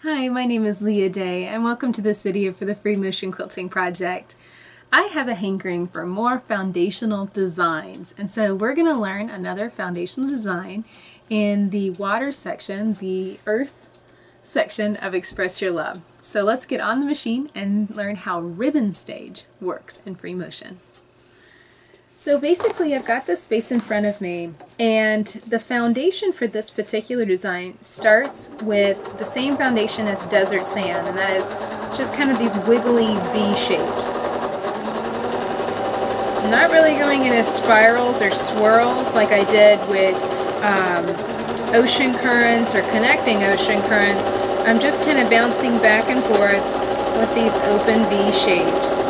Hi, my name is Leah Day and welcome to this video for the Free Motion Quilting Project. I have a hankering for more foundational designs, and so we're going to learn another foundational design in the water section, the earth section of Express Your Love. So let's get on the machine and learn how ribbon stage works in free motion. So basically I've got this space in front of me, and the foundation for this particular design starts with the same foundation as desert sand, and that is just kind of these wiggly V shapes. I'm not really going into spirals or swirls like I did with ocean currents or connecting ocean currents. I'm just kind of bouncing back and forth with these open V shapes.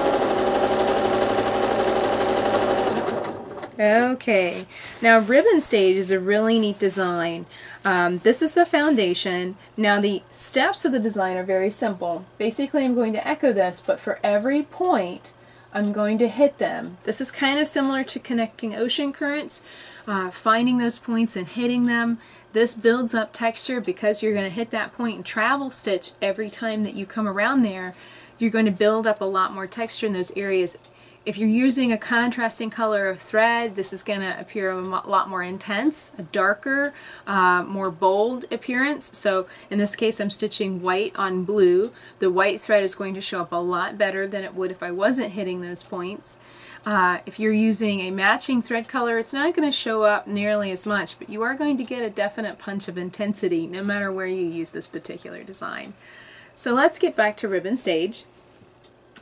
Okay, now ribbon stage is a really neat design. This is the foundation. Now the steps of the design are very simple. Basically I'm going to echo this, but for every point I'm going to hit them. This is kind of similar to connecting ocean currents, finding those points and hitting them. This builds up texture because you're going to hit that point and travel stitch every time that you come around there. You're going to build up a lot more texture in those areas. If you're using a contrasting color of thread, this is going to appear a lot more intense, a darker, more bold appearance. So in this case I'm stitching white on blue. The white thread is going to show up a lot better than it would if I wasn't hitting those points. If you're using a matching thread color, it's not going to show up nearly as much, but you are going to get a definite punch of intensity no matter where you use this particular design. So let's get back to ribbon stage.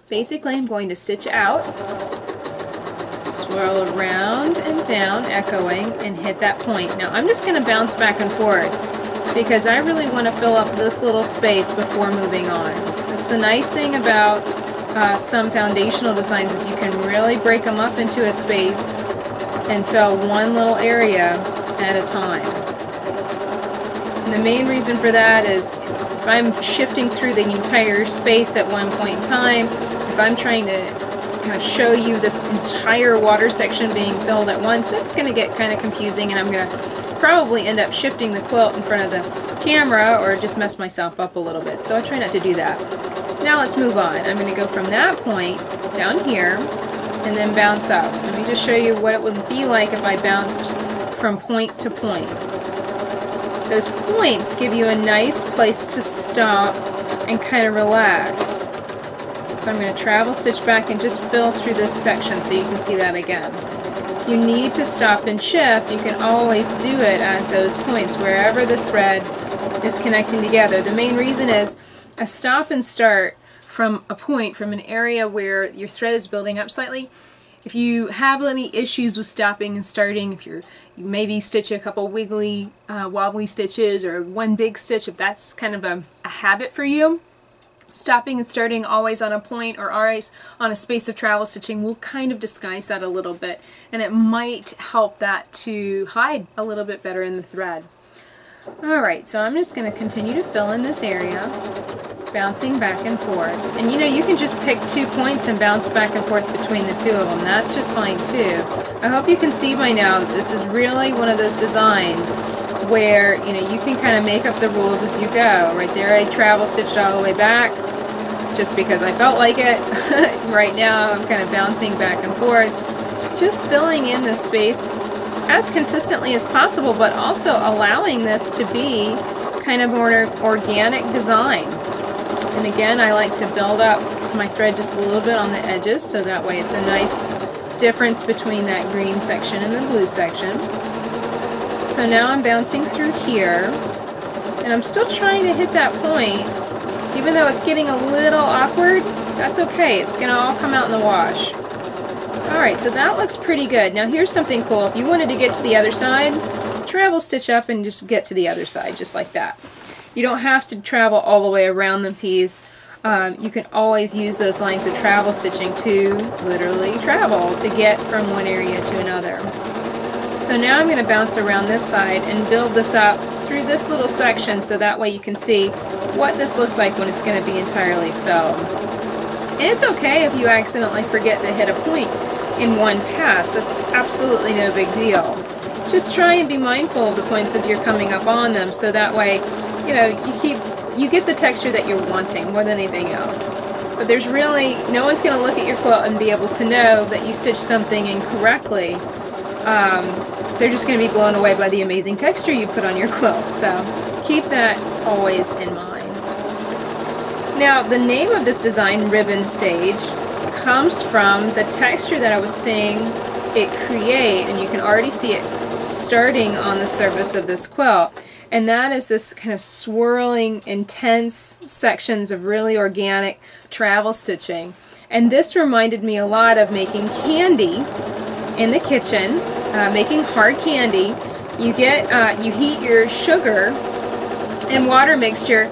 Basically, I'm going to stitch out, swirl around and down, echoing, and hit that point. Now, I'm just going to bounce back and forth because I really want to fill up this little space before moving on. That's the nice thing about some foundational designs is you can really break them up into a space and fill one little area at a time. And the main reason for that is if I'm shifting through the entire space at one point in time, if I'm trying to kind of show you this entire water section being filled at once, it's going to get kind of confusing, and I'm going to probably end up shifting the quilt in front of the camera or just mess myself up a little bit. So I try not to do that. Now let's move on. I'm going to go from that point down here and then bounce up. Let me just show you what it would be like if I bounced from point to point. Those points give you a nice place to stop and kind of relax. So I'm going to travel stitch back and just fill through this section so you can see that again. If you need to stop and shift, you can always do it at those points wherever the thread is connecting together. The main reason is a stop and start from a point, from an area where your thread is building up slightly. If you have any issues with stopping and starting, if you maybe stitch a couple wiggly, wobbly stitches or one big stitch, if that's kind of a habit for you, stopping and starting always on a point or always on a space of travel stitching will kind of disguise that a little bit, and it might help that to hide a little bit better in the thread. Alright, so I'm just going to continue to fill in this area, bouncing back and forth. And you know, you can just pick 2 points and bounce back and forth between the 2 of them. That's just fine too. I hope you can see by now that this is really one of those designs where, you know, you can kind of make up the rules as you go. Right there I travel stitched all the way back just because I felt like it. Right now I'm kind of bouncing back and forth, just filling in the space as consistently as possible, but also allowing this to be kind of more organic design. And again, I like to build up my thread just a little bit on the edges so that way it's a nice difference between that green section and the blue section. So now I'm bouncing through here, and I'm still trying to hit that point. Even though it's getting a little awkward, that's okay. It's going to all come out in the wash. Alright, so that looks pretty good. Now here's something cool. If you wanted to get to the other side, travel stitch up and just get to the other side, just like that. You don't have to travel all the way around the piece. You can always use those lines of travel stitching to literally travel to get from one area to another. So now I'm going to bounce around this side and build this up through this little section so that way you can see what this looks like when it's going to be entirely filled. And it's okay if you accidentally forget to hit a point in one pass. That's absolutely no big deal. Just try and be mindful of the points as you're coming up on them so that way, you know, you keep you get the texture that you're wanting more than anything else. But there's really, no one's going to look at your quilt and be able to know that you stitched something incorrectly. They're just going to be blown away by the amazing texture you put on your quilt. So keep that always in mind. Now, the name of this design, Ribbon Stage, comes from the texture that I was seeing it create, and you can already see it starting on the surface of this quilt. And that is this kind of swirling, intense sections of really organic travel stitching. And this reminded me a lot of making candy in the kitchen, making hard candy. You get, you heat your sugar and water mixture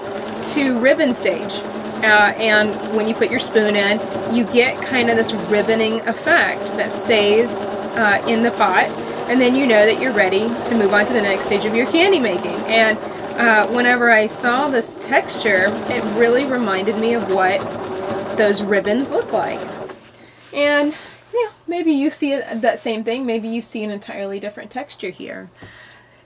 to ribbon stage. And when you put your spoon in, you get kind of this ribboning effect that stays in the pot, and then you know that you're ready to move on to the next stage of your candy making. And whenever I saw this texture, it really reminded me of what those ribbons look like. And yeah, maybe you see that same thing, maybe you see an entirely different texture here.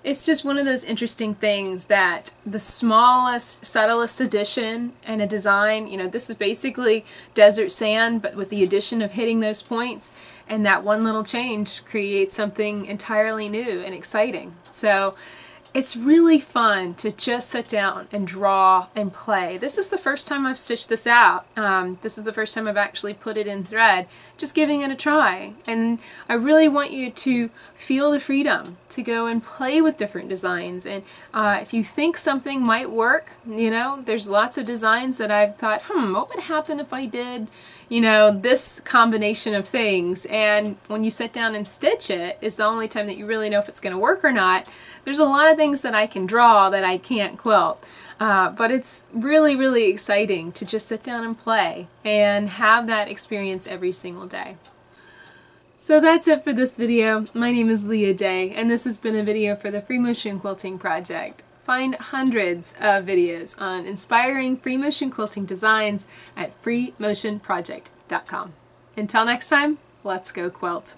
It's just one of those interesting things that the smallest, subtlest addition in a design, you know, this is basically desert sand, but with the addition of hitting those points, and that one little change creates something entirely new and exciting. So it's really fun to just sit down and draw and play. This is the first time I've stitched this out. This is the first time I've actually put it in thread, just giving it a try. And I really want you to feel the freedom to go and play with different designs. And if you think something might work, you know, there's lots of designs that I've thought, what would happen if I did, you know, this combination of things? And when you sit down and stitch it, is the only time that you really know if it's going to work or not. There's a lot of things that I can draw that I can't quilt, but it's really, really exciting to just sit down and play and have that experience every single day. So that's it for this video. My name is Leah Day, and this has been a video for the Free Motion Quilting Project. Find hundreds of videos on inspiring free motion quilting designs at freemotionproject.com. Until next time, let's go quilt.